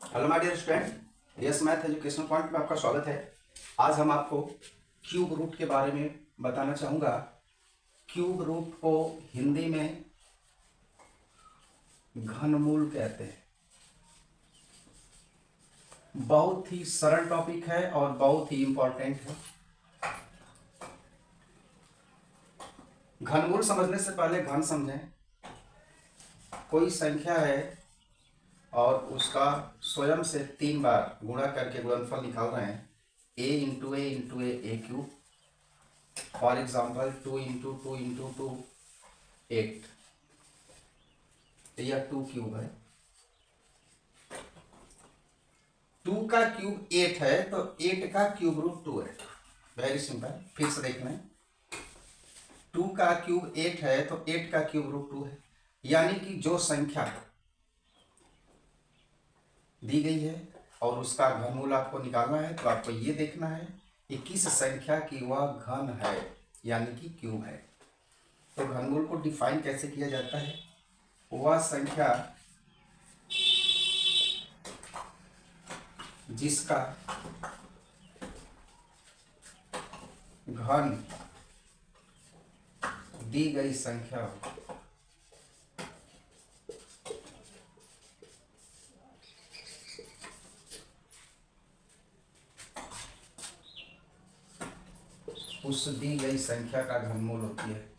Hello my dear student, yes math educational point में आपका स्वागत है। आज हम आपको क्यूब रूट के बारे में बताना चाहूँगा। क्यूब रूट को हिंदी में घनमूल कहते हैं। बहुत ही सरल टॉपिक है और बहुत ही इंपॉर्टेंट है। घनमूल समझने से पहले घन समझें। कोई संख्या है और उसका स्वयं से 3 बार गुणा करके गुणनफल निकाल रहे हैं। a into A cube. For example 2 into 2 into 2 8। यह 2 क्यूब है। 2 का क्यूब 8 है तो 8 का क्यूब रूट 2 है। Very simple. फिर से देख लें। 2 का क्यूब 8 है तो 8 का क्यूब रूट 2 है। यानी कि जो संख्या दी गई है और उसका घनमूल आपको निकालना है तो आपको ये देखना है कि किस संख्या की वह घन है, यानी कि क्यूब है। तो घनमूल को डिफाइन कैसे किया जाता है? वह संख्या जिसका घन दी गई संख्या हो। उस दी गई संख्या का घनमूल होती है।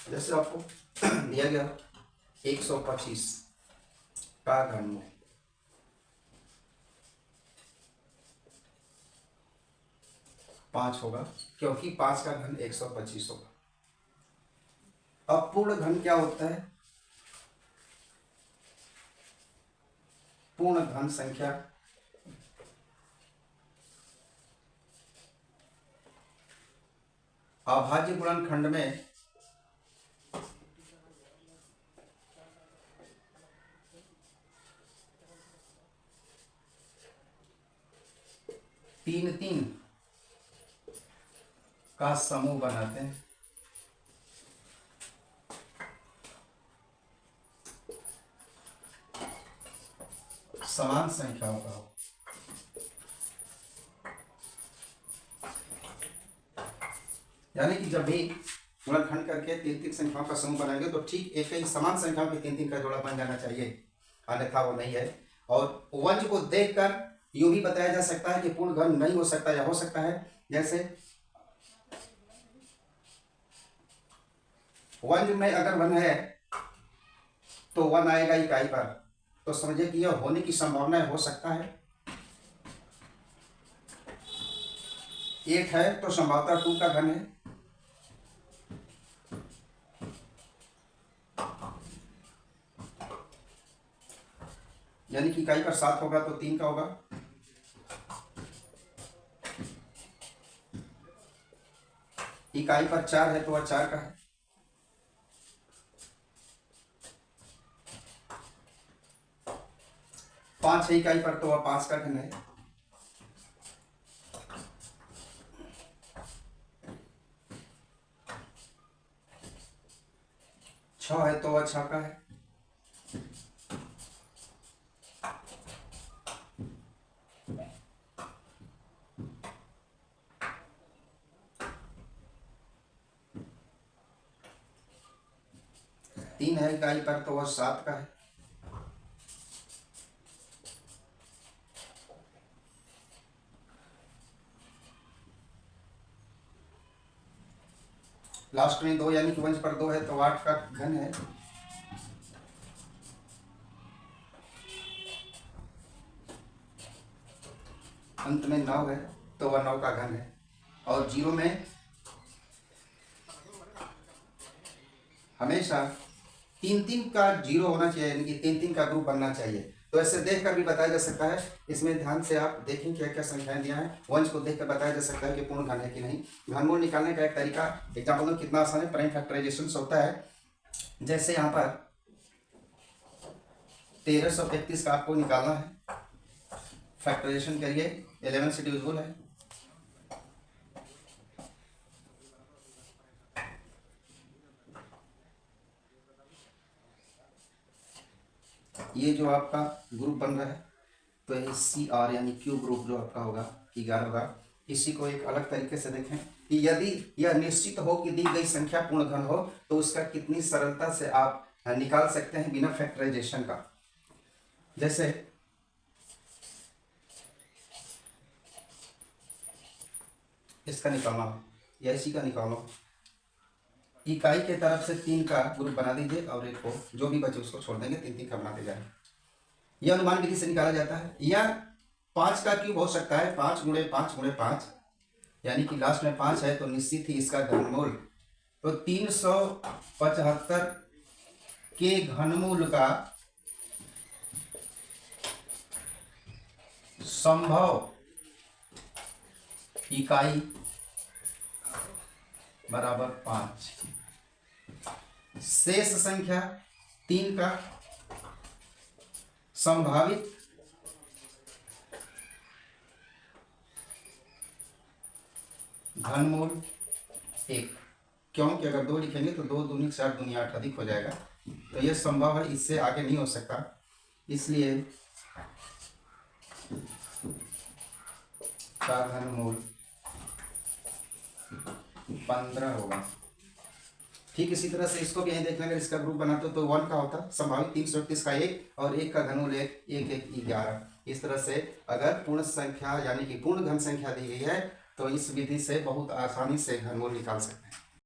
जैसे आपको दिया गया 125 का घनमूल 5 होगा, क्योंकि 5 का घन 125 होगा। अब पूर्ण घन क्या होता है? पूर्ण घन संख्या अभाज्य गुणनखंड में तीन का समूह बनाते हैं। समान संख्याओं का हो। यानी कि जब भी गुणनखंड करके 3 संख्याओं का समूह बनाएंगे तो ठीक एक ही समान संख्याओं के 3 का जोड़ा बन जाना चाहिए, अन्यथा वो नहीं है। और वंश को देखकर यूं भी बताया जा सकता है कि पूर्ण घन नहीं हो सकता या हो सकता है। जैसे वंश में अगर 1 है तो 1 आएगा इकाई पर, तो समझिए कि यह होने की संभावना हो सकता है। 8 है तो संभवतः 2 का घन है। यानी कि इकाई पर 7 होगा तो 3 का होगा। इकाई पर 4 है तो वह 4 का है। पांच है इकाई पर तो वह 5 का घन है। 6 है तो वह 6 का है। 3 है इकाई पर तो वह 7 का है। लास्ट में 2 यानी कि वंश पर 2 है तो 8 का घन है। अंत में 9 है तो वह 9 का घन है। और 0 में हमेशा 3 का 0 होना चाहिए, यानी कि 3 का ग्रुप बनना चाहिए। तो ऐसे देखकर भी बताया जा सकता है। इसमें ध्यान से आप देखें क्या क्या संख्याएं दिया है। वंश को देखकर बताया जा सकता है कि पूर्ण घन है कि नहीं। घनमूल निकालने का एक तरीका एग्जाम्पल में कितना आसान है, प्राइम फैक्टराइजेशन होता है। जैसे यहाँ पर 1333 का आपको निकालना है। फैक्टराइजेशन करिए, 11 से डिविजिबल है। ये जो आपका ग्रुप बन रहा है तो ये CR यानी क्यू ग्रुप जो आपका होगा 11 होगा। इसी को एक अलग तरीके से देखें कि यदि यह निश्चित हो कि दी गई संख्या पूर्ण घन हो तो उसका कितनी सरलता से आप निकाल सकते हैं बिना फैक्टराइजेशन का। जैसे इसका निकालना हो या इसी का निकालो, इकाई के तरफ से 3 का ग्रुप बना दीजिए और एक को जो भी बचे उसको छोड़ देंगे, 3 का बनाते जाए। यह अनुमान विधि से निकाला जाता है। यह 5 का क्यूब हो सकता है, 5 गुणे 5 गुणे 5, यानी कि लास्ट में 5 है तो निश्चित ही इसका घनमूल, तो 375 के घनमूल का संभव इकाई बराबर 5। शेष संख्या 3 का संभावित घनमूल 1, क्योंकि अगर 2 लिखेंगे तो 2 दूनी 4 दूनी 8 अधिक हो जाएगा, तो यह संभव है, इससे आगे नहीं हो सकता, इसलिए का घनमूल 15 होगा। ठीक इसी तरह से इसको भी यहीं देखना, अगर इसका ग्रुप बनाते तो 1 का होता, संभावित 338 का 1 और 1 का घनमूल 1, 1 1 11। इस तरह से अगर पूर्ण संख्या यानी कि पूर्ण घन संख्या दी गई है तो इस विधि से बहुत आसानी से घनमूल निकाल सकते हैं।